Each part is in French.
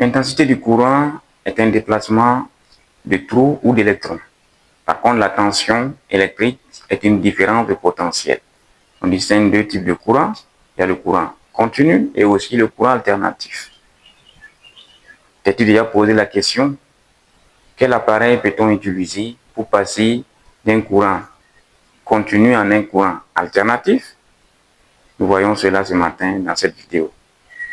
L'intensité du courant est un déplacement de trous ou d'électrons. Par contre, la tension électrique est une différence de potentiel. On distingue deux types de courant. Il y a le courant continu et aussi le courant alternatif. T'as-tu déjà posé la question, quel appareil peut-on utiliser pour passer d'un courant continu en un courant alternatif? Nous voyons cela ce matin dans cette vidéo.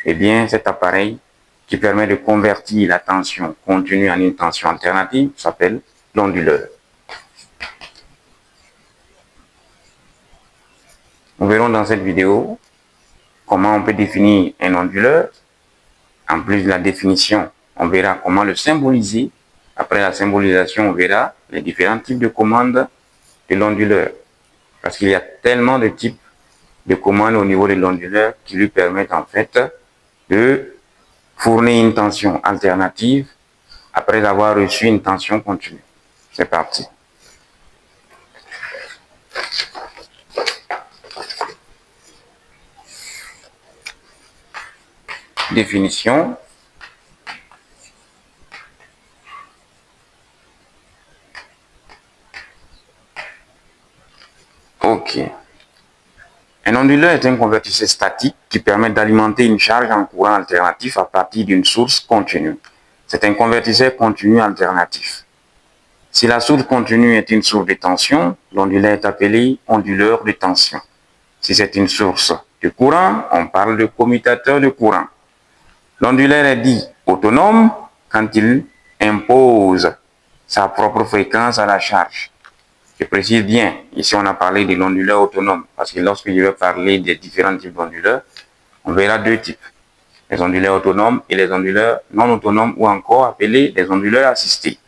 Eh bien, cet appareil qui permet de convertir la tension continue en une tension alternative s'appelle l'onduleur. Nous verrons dans cette vidéo comment on peut définir un onduleur. En plus de la définition, on verra comment le symboliser. Après la symbolisation, on verra les différents types de commandes de l'onduleur. Parce qu'il y a tellement de types de commandes au niveau de l'onduleur qui lui permettent en fait de fournir une tension alternative après avoir reçu une tension continue. C'est parti. Définition. Ok. Un onduleur est un convertisseur statique qui permet d'alimenter une charge en courant alternatif à partir d'une source continue. C'est un convertisseur continu alternatif. Si la source continue est une source de tension, l'onduleur est appelé onduleur de tension. Si c'est une source de courant, on parle de commutateur de courant. L'onduleur est dit autonome quand il impose sa propre fréquence à la charge. Je précise bien, ici on a parlé de l'onduleur autonome, parce que lorsque je vais parler des différents types d'onduleurs, on verra deux types. Les onduleurs autonomes et les onduleurs non autonomes, ou encore appelés les onduleurs assistés.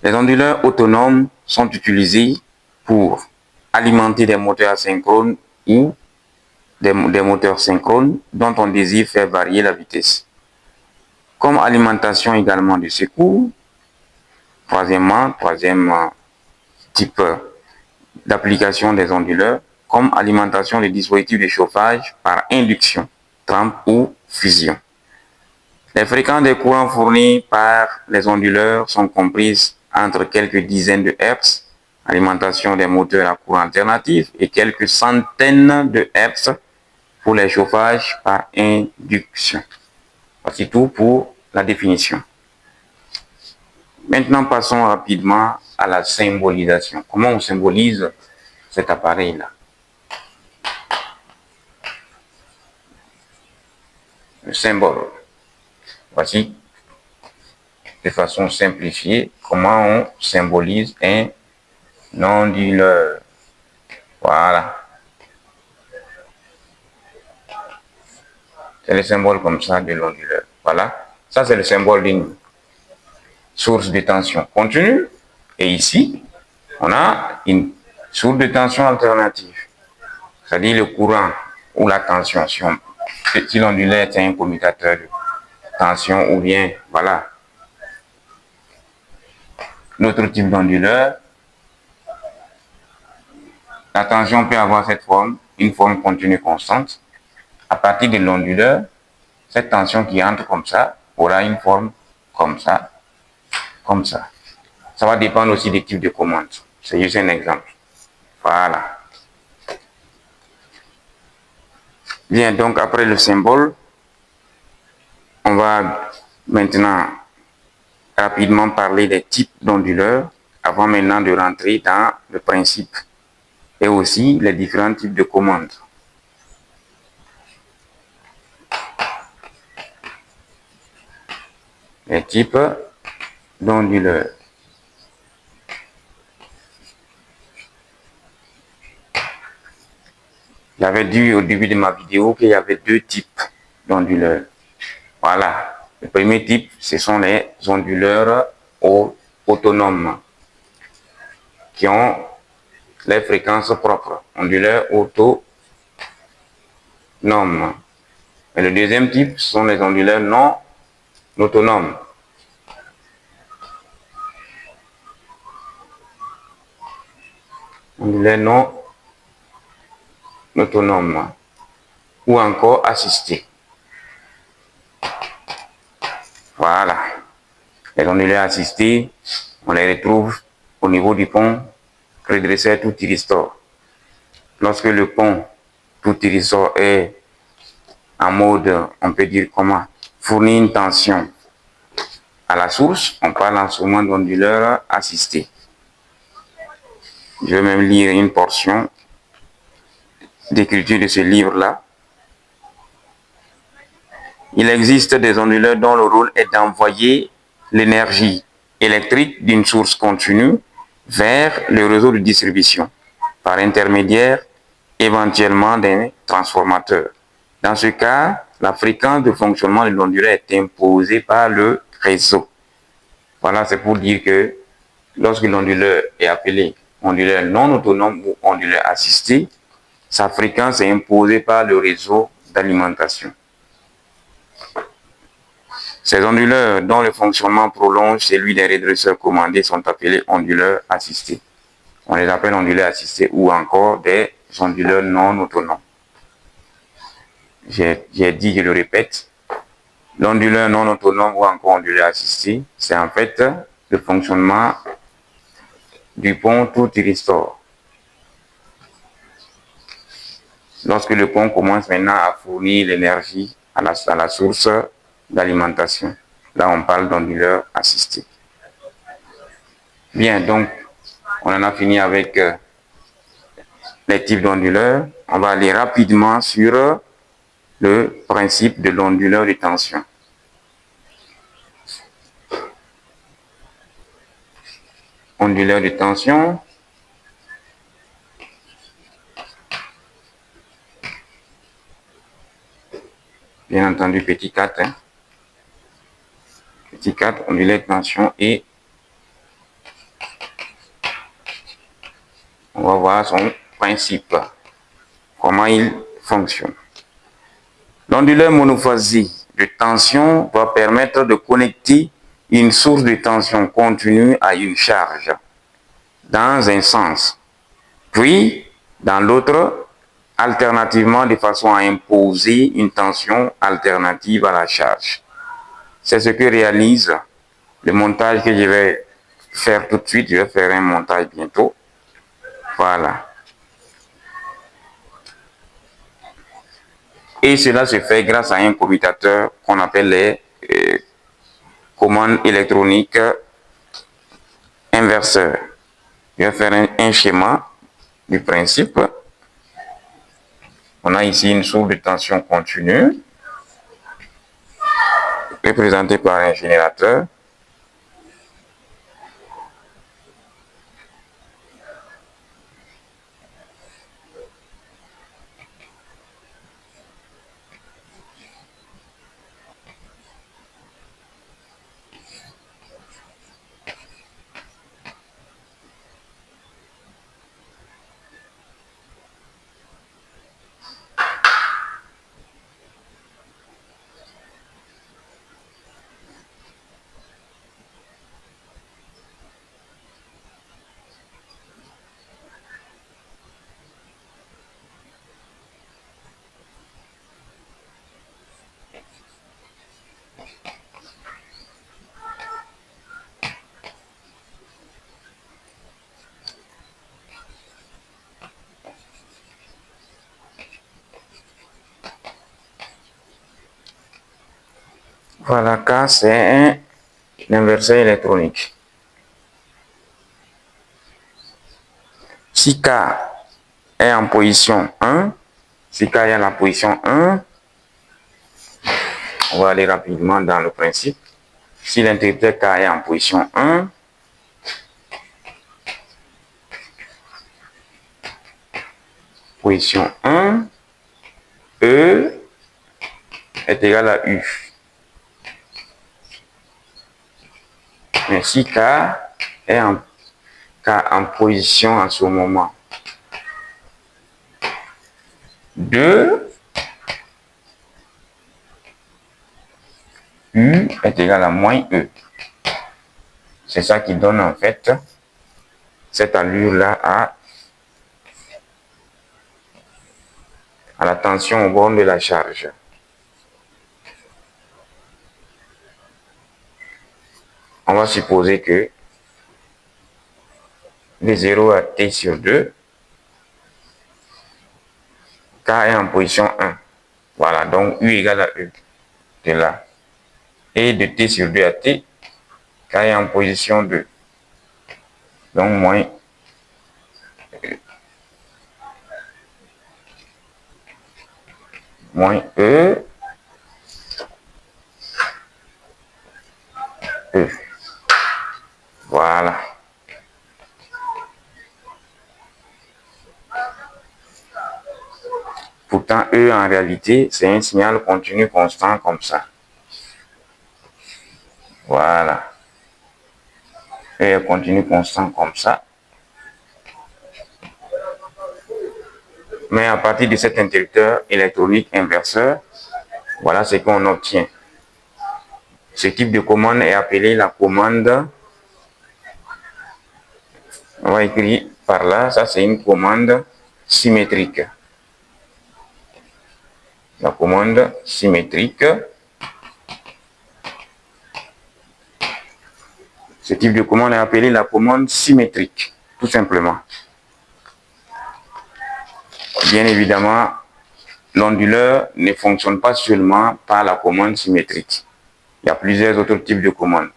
Les onduleurs autonomes sont utilisés pour alimenter des moteurs asynchrones ou des moteurs synchrones dont on désire faire varier la vitesse. Comme alimentation également de secours, troisième type d'application des onduleurs, comme alimentation des dispositifs de chauffage par induction, trempe ou fusion. Les fréquences des courants fournis par les onduleurs sont comprises entre quelques dizaines de Hertz, alimentation des moteurs à courant alternatif, et quelques centaines de Hertz pour les chauffages par induction. Voici tout pour la définition. Maintenant, passons rapidement à la symbolisation. Comment on symbolise cet appareil-là? Le symbole. Voici, de façon simplifiée, comment on symbolise un onduleur. Voilà. C'est le symbole comme ça de l'onduleur. Voilà. Ça, c'est le symbole d'une source de tension continue. Et ici, on a une source de tension alternative. C'est-à-dire le courant ou la tension. Si l'onduleur est un commutateur de tension ou bien, voilà, notre type d'onduleur, la tension peut avoir cette forme, une forme continue constante. À partir de l'onduleur, cette tension qui entre comme ça aura une forme comme ça, comme ça. Ça va dépendre aussi des types de commandes. C'est juste un exemple. Voilà. Bien, donc après le symbole, on va maintenant rapidement parler des types d'onduleurs avant maintenant de rentrer dans le principe et aussi les différents types de commandes. Les types d'onduleurs. J'avais dit au début de ma vidéo qu'il y avait deux types d'onduleurs. Voilà. Le premier type, ce sont les onduleurs autonomes qui ont les fréquences propres. Onduleurs autonomes. Et le deuxième type, ce sont les onduleurs non autonomes. Onduleurs non autonomes ou encore assistés. Voilà. Les onduleurs assistés, on les retrouve au niveau du pont redressé tout thyristor. Lorsque le pont tout thyristor est en mode, on peut dire comment, fournit une tension à la source, on parle en ce moment d'onduleur assisté. Je vais même lire une portion d'écriture de ce livre-là. Il existe des onduleurs dont le rôle est d'envoyer l'énergie électrique d'une source continue vers le réseau de distribution par intermédiaire éventuellement d'un transformateur. Dans ce cas, la fréquence de fonctionnement de l'onduleur est imposée par le réseau. Voilà, c'est pour dire que lorsque l'onduleur est appelé onduleur non autonome ou onduleur assisté, sa fréquence est imposée par le réseau d'alimentation. Ces onduleurs dont le fonctionnement prolonge celui des redresseurs commandés sont appelés onduleurs assistés. On les appelle onduleurs assistés ou encore des onduleurs non autonomes. J'ai dit, je le répète, l'onduleur non autonome ou encore onduleur assisté, c'est en fait le fonctionnement du pont tout thyristor. Lorsque le pont commence maintenant à fournir l'énergie à la source d'alimentation, là on parle d'onduleur assisté. Bien, donc on en a fini avec les types d'onduleurs. On va aller rapidement sur le principe de l'onduleur de tension. Onduleur de tension. Bien entendu, petit 4. Petit 4, onduleur de tension et on va voir son principe, comment il fonctionne. L'onduleur monophasique de tension doit permettre de connecter une source de tension continue à une charge dans un sens, puis dans l'autre, alternativement de façon à imposer une tension alternative à la charge. C'est ce que réalise le montage que je vais faire tout de suite. Je vais faire un montage bientôt. Voilà. Et cela se fait grâce à un commutateur qu'on appelle les commandes électroniques inverseurs. Je vais faire un schéma du principe. On a ici une source de tension continue représentée par un générateur. Voilà, K, c'est un inverseur électronique. Si K est en position 1, si K est à la position 1, on va aller rapidement dans le principe. Si l'interrupteur K est en position 1, position 1, E est égal à U. Mais si K est en position en ce moment 2, U est égal à moins E. C'est ça qui donne en fait cette allure-là à la tension au bord de la charge. on va supposer que de 0 à t sur 2, k est en position 1. Voilà, donc u égale à e de là. Et de t sur 2 à t, k est en position 2. Donc moins e. Moins e. E. Voilà. Pourtant, E en réalité, c'est un signal continu constant comme ça. Voilà. E est continu constant comme ça. Mais à partir de cet interrupteur électronique inverseur, voilà ce qu'on obtient. Ce type de commande est appelé la commande. On va écrire par là, ça c'est une commande symétrique. La commande symétrique. Ce type de commande est appelé la commande symétrique, tout simplement. Bien évidemment, l'onduleur ne fonctionne pas seulement par la commande symétrique. Il y a plusieurs autres types de commandes.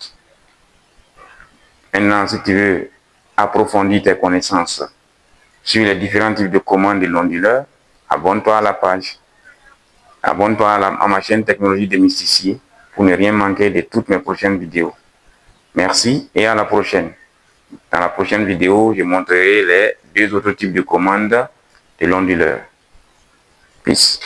Maintenant, si tu veux approfondir tes connaissances sur les différents types de commandes de l'onduleur, abonne-toi à la page. Abonne-toi à ma chaîne Technologie Démystifiée pour ne rien manquer de toutes mes prochaines vidéos. Merci et à la prochaine. Dans la prochaine vidéo, je montrerai les deux autres types de commandes de l'onduleur. Peace.